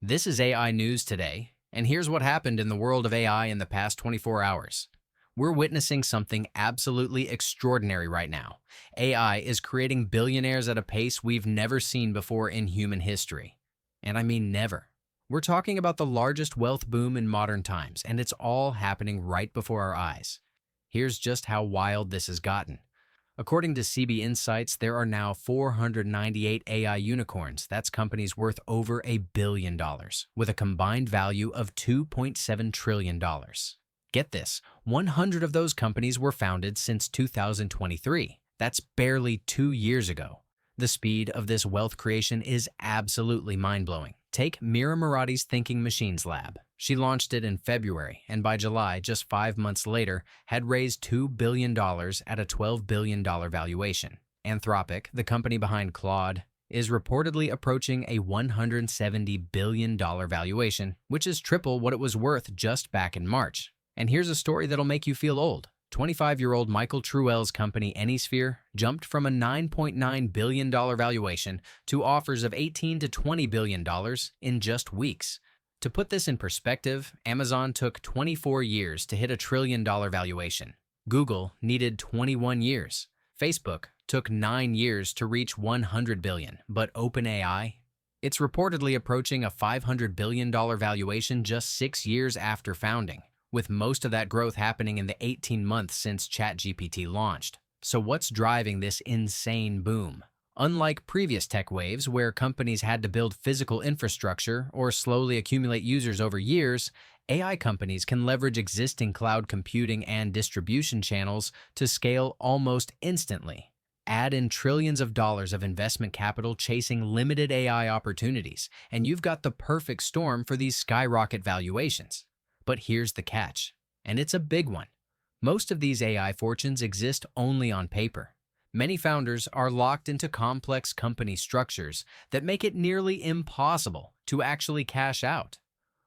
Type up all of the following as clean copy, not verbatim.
This is AI News Today, and here's what happened in the world of AI in the past 24 hours. We're witnessing something absolutely extraordinary right now. AI is creating billionaires at a pace we've never seen before in human history. And I mean never. We're talking about the largest wealth boom in modern times, and it's all happening right before our eyes. Here's just how wild this has gotten. According to CB Insights, there are now 498 AI unicorns. That's companies worth over $1 billion, with a combined value of $2.7 trillion. Get this, 100 of those companies were founded since 2023. That's barely 2 years ago. The speed of this wealth creation is absolutely mind-blowing. Take Mira Murati's Thinking Machines Lab. She launched it in February, and by July, just 5 months later, had raised $2 billion at a $12 billion valuation. Anthropic, the company behind Claude, is reportedly approaching a $170 billion valuation, which is triple what it was worth just back in March. And here's a story that'll make you feel old. 25-year-old Michael Truell's company AnySphere jumped from a $9.9 billion valuation to offers of $18 to $20 billion in just weeks. To put this in perspective, Amazon took 24 years to hit a $1 trillion valuation. Google needed 21 years. Facebook took 9 years to reach $100 billion, but OpenAI? It's reportedly approaching a $500 billion valuation just 6 years after founding, with most of that growth happening in the 18 months since ChatGPT launched. So what's driving this insane boom? Unlike previous tech waves where companies had to build physical infrastructure or slowly accumulate users over years, AI companies can leverage existing cloud computing and distribution channels to scale almost instantly. Add in trillions of dollars of investment capital chasing limited AI opportunities, and you've got the perfect storm for these skyrocket valuations. But here's the catch, and it's a big one. Most of these AI fortunes exist only on paper. Many founders are locked into complex company structures that make it nearly impossible to actually cash out.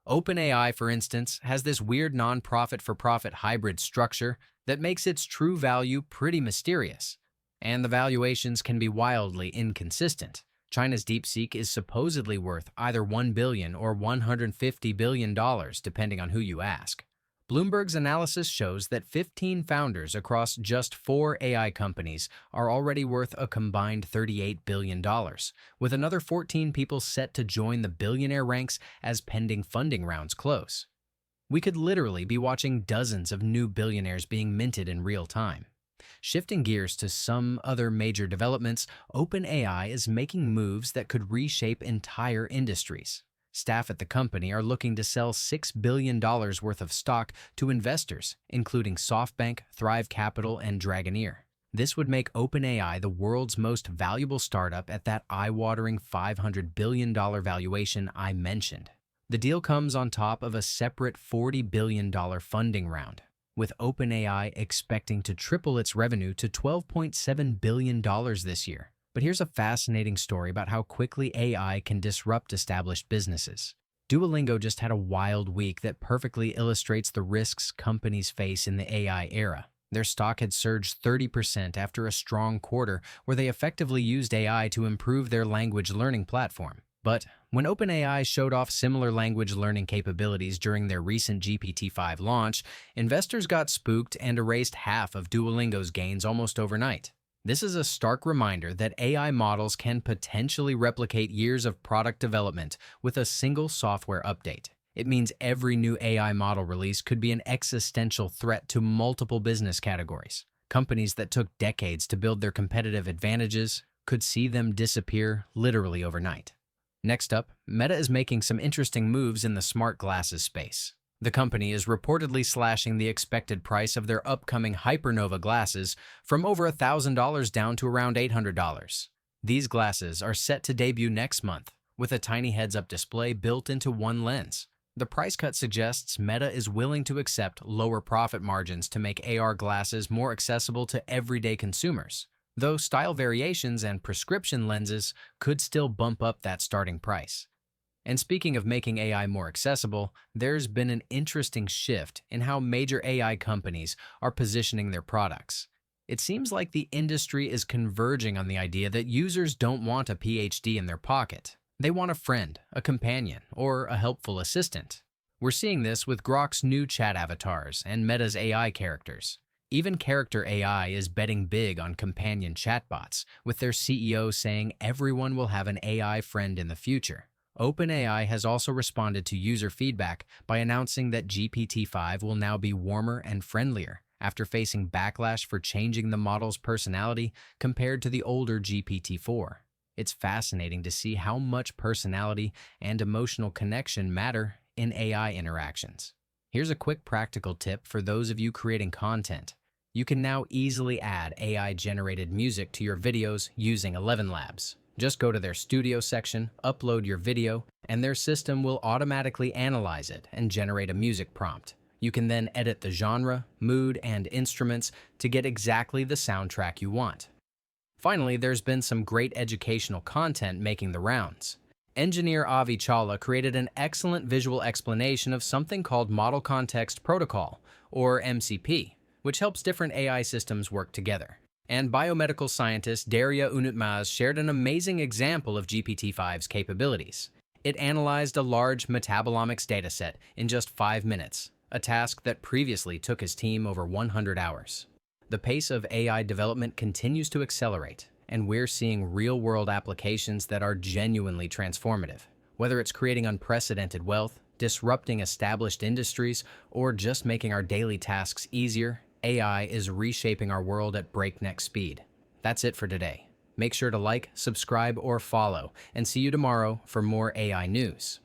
OpenAI, for instance, has this weird non-profit-for-profit hybrid structure that makes its true value pretty mysterious, and the valuations can be wildly inconsistent. China's DeepSeek is supposedly worth either $1 billion or $150 billion, depending on who you ask. Bloomberg's analysis shows that 15 founders across just 4 AI companies are already worth a combined $38 billion, with another 14 people set to join the billionaire ranks as pending funding rounds close. We could literally be watching dozens of new billionaires being minted in real time. Shifting gears to some other major developments, OpenAI is making moves that could reshape entire industries. Staff at the company are looking to sell $6 billion worth of stock to investors, including SoftBank, Thrive Capital, and Dragoneer. This would make OpenAI the world's most valuable startup at that eye-watering $500 billion valuation I mentioned. The deal comes on top of a separate $40 billion funding round, with OpenAI expecting to triple its revenue to $12.7 billion this year. But here's a fascinating story about how quickly AI can disrupt established businesses. Duolingo just had a wild week that perfectly illustrates the risks companies face in the AI era. Their stock had surged 30% after a strong quarter where they effectively used AI to improve their language learning platform. But when OpenAI showed off similar language learning capabilities during their recent GPT-5 launch, investors got spooked and erased half of Duolingo's gains almost overnight. This is a stark reminder that AI models can potentially replicate years of product development with a single software update. It means every new AI model release could be an existential threat to multiple business categories. Companies that took decades to build their competitive advantages could see them disappear literally overnight. Next up, Meta is making some interesting moves in the smart glasses space. The company is reportedly slashing the expected price of their upcoming Hypernova glasses from over $1,000 down to around $800. These glasses are set to debut next month, with a tiny heads-up display built into one lens. The price cut suggests Meta is willing to accept lower profit margins to make AR glasses more accessible to everyday consumers, though style variations and prescription lenses could still bump up that starting price. And speaking of making AI more accessible, there's been an interesting shift in how major AI companies are positioning their products. It seems like the industry is converging on the idea that users don't want a PhD in their pocket. They want a friend, a companion, or a helpful assistant. We're seeing this with Grok's new chat avatars and Meta's AI characters. Even Character AI is betting big on companion chatbots, with their CEO saying everyone will have an AI friend in the future. OpenAI has also responded to user feedback by announcing that GPT-5 will now be warmer and friendlier after facing backlash for changing the model's personality compared to the older GPT-4. It's fascinating to see how much personality and emotional connection matter in AI interactions. Here's a quick practical tip for those of you creating content. You can now easily add AI-generated music to your videos using ElevenLabs. Just go to their studio section, upload your video, and their system will automatically analyze it and generate a music prompt. You can then edit the genre, mood, and instruments to get exactly the soundtrack you want. Finally, there's been some great educational content making the rounds. Engineer Avi Chawla created an excellent visual explanation of something called Model Context Protocol, or MCP, which helps different AI systems work together. And biomedical scientist Daria Unutmaz shared an amazing example of GPT-5's capabilities. It analyzed a large metabolomics dataset in just 5 minutes, a task that previously took his team over 100 hours. The pace of AI development continues to accelerate, and we're seeing real-world applications that are genuinely transformative. Whether it's creating unprecedented wealth, disrupting established industries, or just making our daily tasks easier, AI is reshaping our world at breakneck speed. That's it for today. Make sure to like, subscribe, or follow, and see you tomorrow for more AI news.